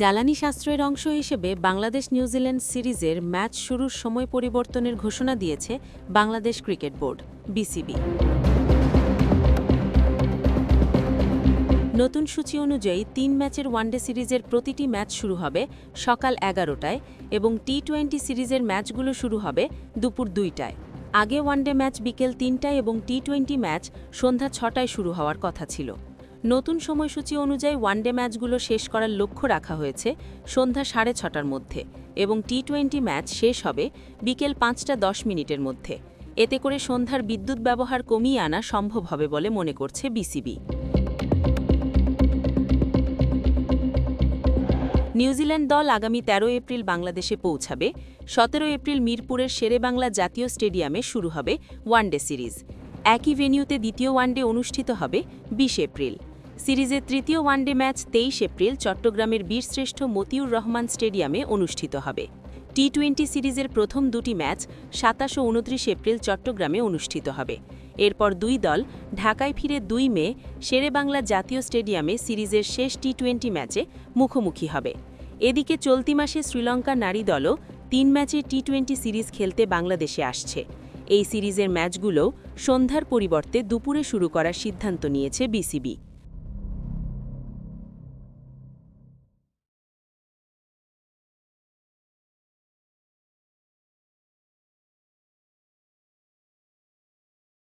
জ্বালানি সাশ্রয়ের অংশ হিসেবে বাংলাদেশ নিউজিল্যান্ড সিরিজের ম্যাচ শুরুর সময় পরিবর্তনের ঘোষণা দিয়েছে বাংলাদেশ ক্রিকেট বোর্ড বিসিবি। নতুন সূচি অনুযায়ী ৩ ম্যাচের ওয়ানডে সিরিজের প্রতিটি ম্যাচ শুরু হবে সকাল ১১টায় এবং টি-20 সিরিজের ম্যাচগুলো শুরু হবে দুপুর ২টায়। আগে ওয়ানডে ম্যাচ বিকেল ৩টায় এবং টি-20 ম্যাচ সন্ধ্যা ৬টায় শুরু হওয়ার কথা ছিল। নতুন সময়সূচি অনুযায়ী ওয়ানডে ম্যাচগুলো শেষ করার লক্ষ্য রাখা হয়েছে সন্ধ্যা ৬:৩০টার মধ্যে এবং টি-20 ম্যাচ শেষ হবে বিকেল ৫টা ১০ মিনিটের মধ্যে। এতে করে সন্ধ্যার বিদ্যুৎ ব্যবহার কমিয়ে আনা সম্ভব হবে বলে মনে করছে বিসিবি। নিউজিল্যান্ড দল আগামী ১৩ এপ্রিল বাংলাদেশে পৌঁছাবে। ১৭ এপ্রিল মিরপুরের শেরেবাংলা জাতীয় স্টেডিয়ামে শুরু হবে ওয়ানডে সিরিজ। একই ভেন্যুতে দ্বিতীয় ওয়ানডে অনুষ্ঠিত হবে ২০ এপ্রিল। সিরিজের তৃতীয় ওয়ানডে ম্যাচ ২৩ এপ্রিল চট্টগ্রামের বীরশ্রেষ্ঠ মতিউর রহমান স্টেডিয়ামে অনুষ্ঠিত হবে। টি-20 সিরিজের প্রথম দুটি ম্যাচ ২৭ ও ২৯ এপ্রিল চট্টগ্রামে অনুষ্ঠিত হবে। এরপর দুই দল ঢাকায় ফিরে ২ মে শেরেবাংলা জাতীয় স্টেডিয়ামে সিরিজের শেষ টি-20 ম্যাচে মুখোমুখি হবে। এদিকে চলতি মাসে শ্রীলঙ্কা নারী দলও ৩ ম্যাচে টি-20 সিরিজ খেলতে বাংলাদেশে আসছে। এই সিরিজের ম্যাচগুলো সন্ধ্যার পরিবর্তে দুপুরে শুরু করার সিদ্ধান্ত নিয়েছে বিসিবি।